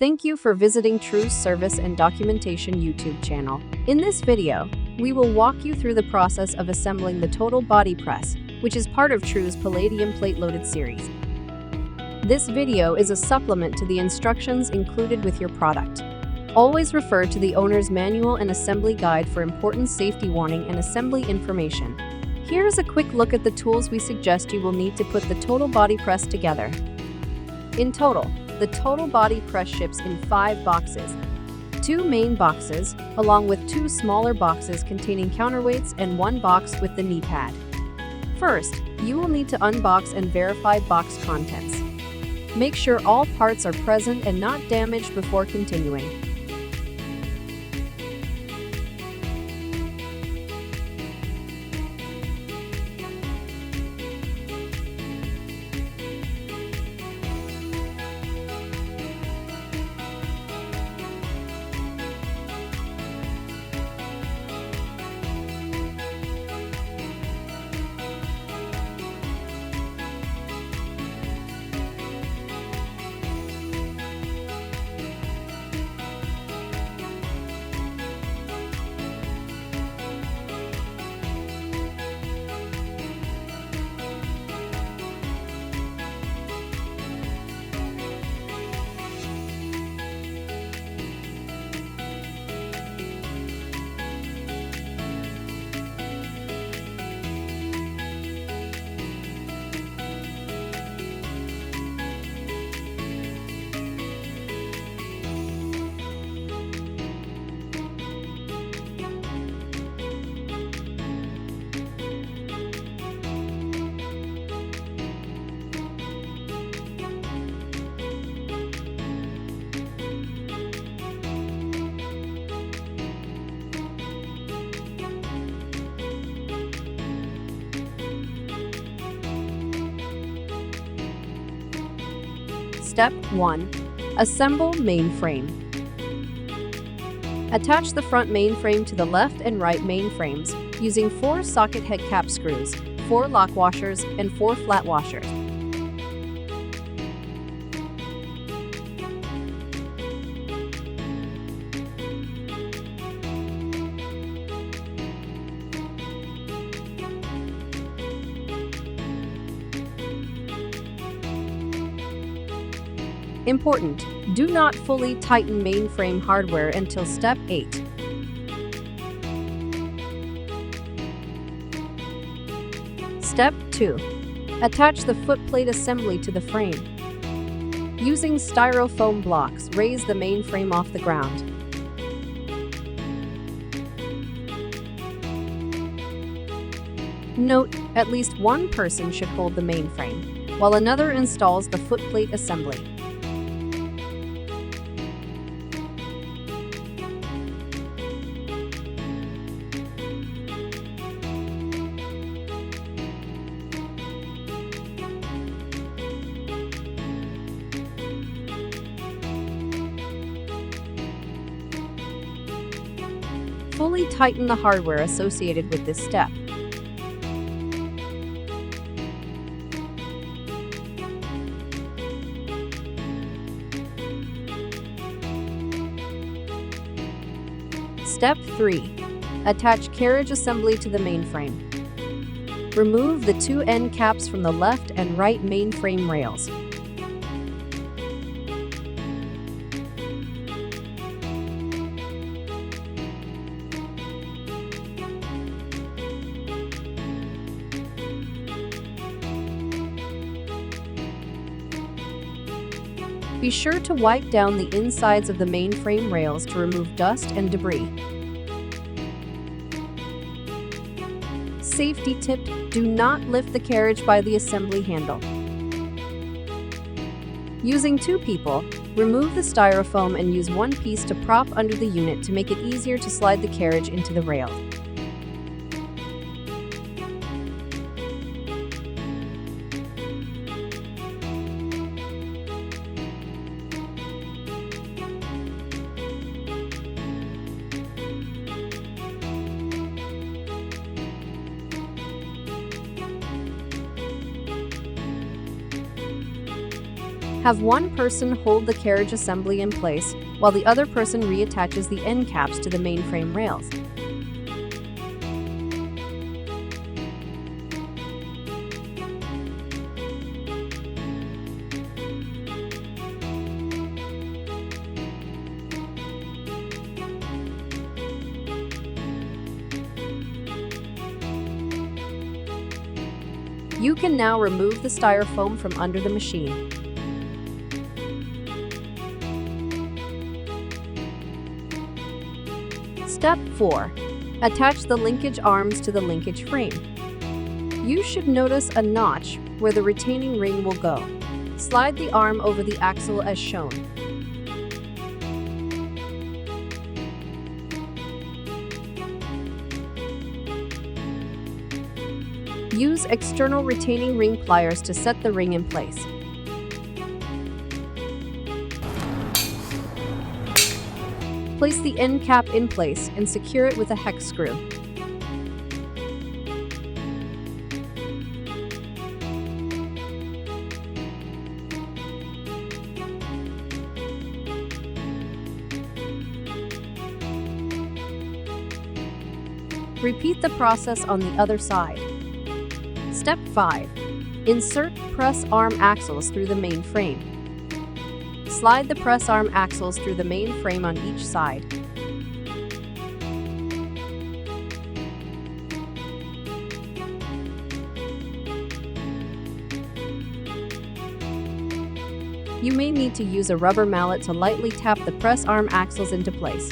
Thank you for visiting TRUE's Service and Documentation YouTube channel. In this video, we will walk you through the process of assembling the total body press, which is part of TRUE's Palladium plate-loaded series. This video is a supplement to the instructions included with your product. Always refer to the owner's manual and assembly guide for important safety warning and assembly information. Here is a quick look at the tools we suggest you will need to put the total body press together. In total, the total body press ships in 5 boxes. 2 main boxes, along with 2 smaller boxes containing counterweights and 1 box with the knee pad. First, you will need to unbox and verify box contents. Make sure all parts are present and not damaged before continuing. Step 1. Assemble main frame. Attach the front main frame to the left and right main frames using 4 socket head cap screws, 4 lock washers, and 4 flat washers. Important: do not fully tighten mainframe hardware until step 8. Step 2. Attach the footplate assembly to the frame. Using styrofoam blocks, raise the mainframe off the ground. Note: at least one person should hold the mainframe, while another installs the footplate assembly. Fully tighten the hardware associated with this step. Step 3. Attach carriage assembly to the mainframe. Remove the 2 end caps from the left and right mainframe rails. Be sure to wipe down the insides of the mainframe rails to remove dust and debris. Safety tip: do not lift the carriage by the assembly handle. Using 2 people, remove the styrofoam and use 1 piece to prop under the unit to make it easier to slide the carriage into the rail. Have one person hold the carriage assembly in place while the other person reattaches the end caps to the mainframe rails. You can now remove the styrofoam from under the machine. Step 4. Attach the linkage arms to the linkage frame. You should notice a notch where the retaining ring will go. Slide the arm over the axle as shown. Use external retaining ring pliers to set the ring in place. Place the end cap in place and secure it with a hex screw. Repeat the process on the other side. Step 5. Insert press arm axles through the main frame. Slide the press arm axles through the main frame on each side. You may need to use a rubber mallet to lightly tap the press arm axles into place.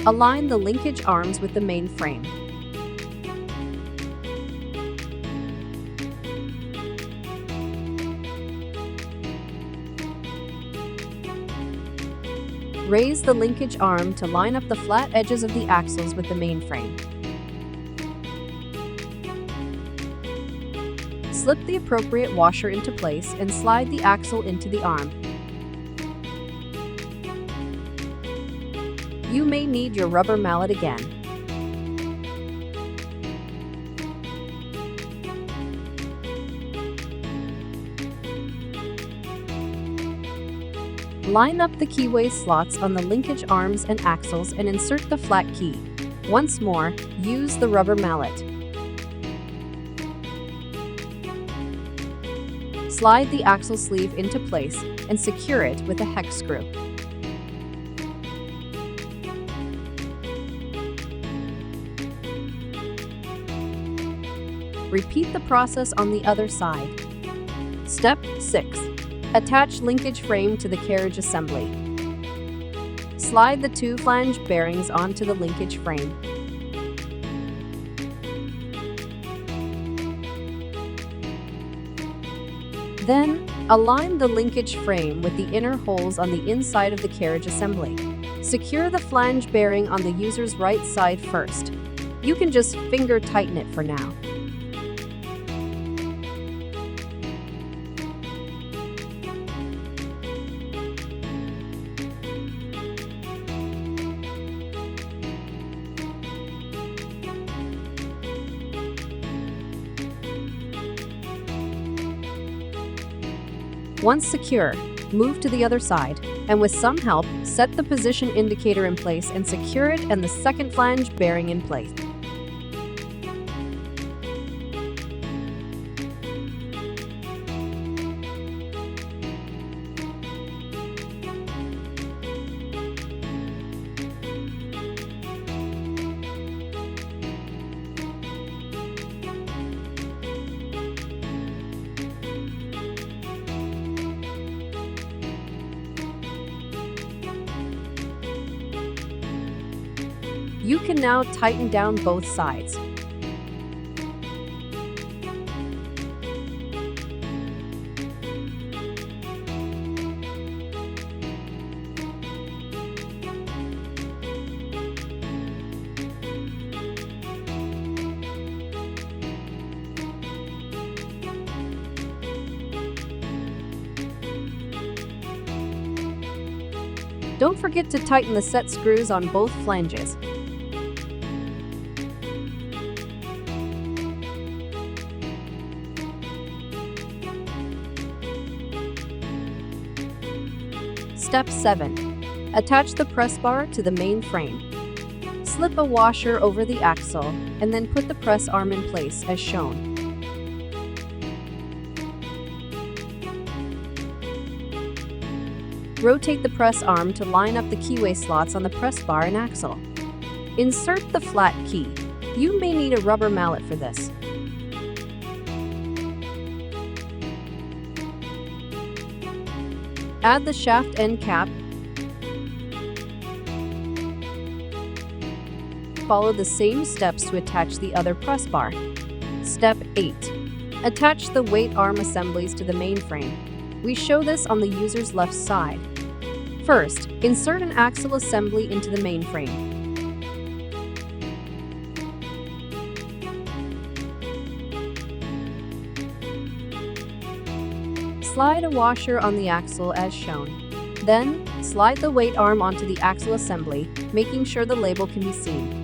Align the linkage arms with the main frame. Raise the linkage arm to line up the flat edges of the axles with the main frame. Slip the appropriate washer into place and slide the axle into the arm. You may need your rubber mallet again. Line up the keyway slots on the linkage arms and axles and insert the flat key. Once more, use the rubber mallet. Slide the axle sleeve into place and secure it with a hex screw. Repeat the process on the other side. Step 6. Attach linkage frame to the carriage assembly. Slide the two flange bearings onto the linkage frame. Then, align the linkage frame with the inner holes on the inside of the carriage assembly. Secure the flange bearing on the user's right side first. You can just finger tighten it for now. Once secure, move to the other side, and with some help, set the position indicator in place and secure it and the second flange bearing in place. You can now tighten down both sides. Don't forget to tighten the set screws on both flanges. Step 7. Attach the press bar to the main frame. Slip a washer over the axle and then put the press arm in place as shown. Rotate the press arm to line up the keyway slots on the press bar and axle. Insert the flat key. You may need a rubber mallet for this. Add the shaft end cap. Follow the same steps to attach the other press bar. Step 8. Attach the weight arm assemblies to the mainframe. We show this on the user's left side. First, insert an axle assembly into the mainframe. Slide a washer on the axle as shown. Then, slide the weight arm onto the axle assembly, making sure the label can be seen.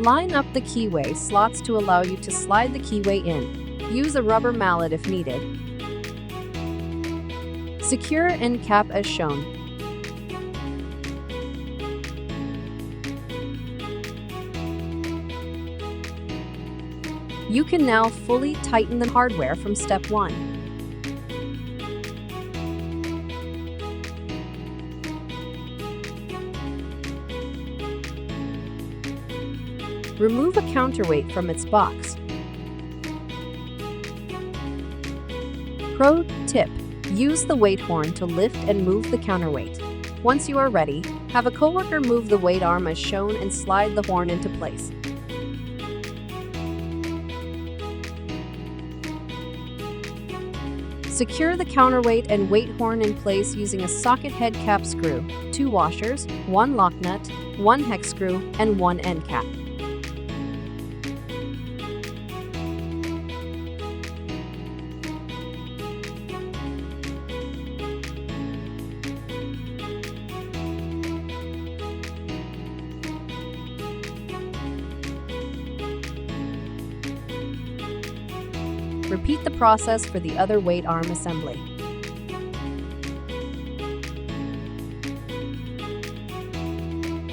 Line up the keyway slots to allow you to slide the keyway in. Use a rubber mallet if needed. Secure end cap as shown. You can now fully tighten the hardware from step 1. Remove a counterweight from its box. Pro tip: use the weight horn to lift and move the counterweight. Once you are ready, have a coworker move the weight arm as shown and slide the horn into place. Secure the counterweight and weight horn in place using a socket head cap screw, 2 washers, 1 lock nut, 1 hex screw, and 1 end cap. Repeat the process for the other weight arm assembly.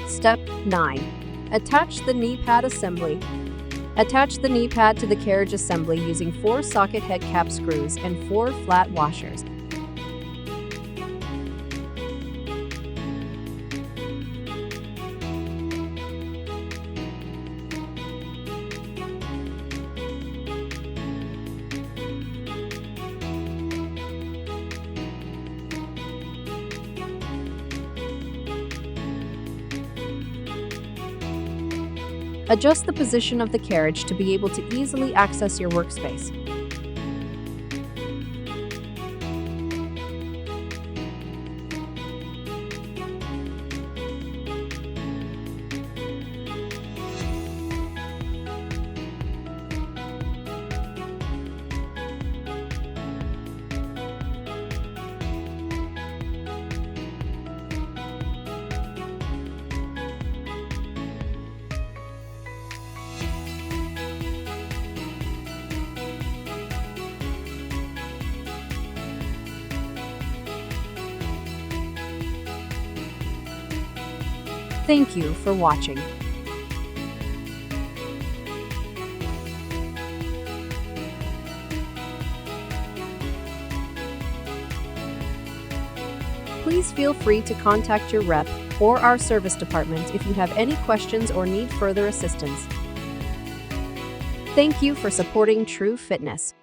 Step 9. Attach the knee pad assembly. Attach the knee pad to the carriage assembly using 4 socket head cap screws and 4 flat washers. Adjust the position of the carriage to be able to easily access your workspace. Thank you for watching. Please feel free to contact your rep or our service department if you have any questions or need further assistance. Thank you for supporting TRUE Fitness.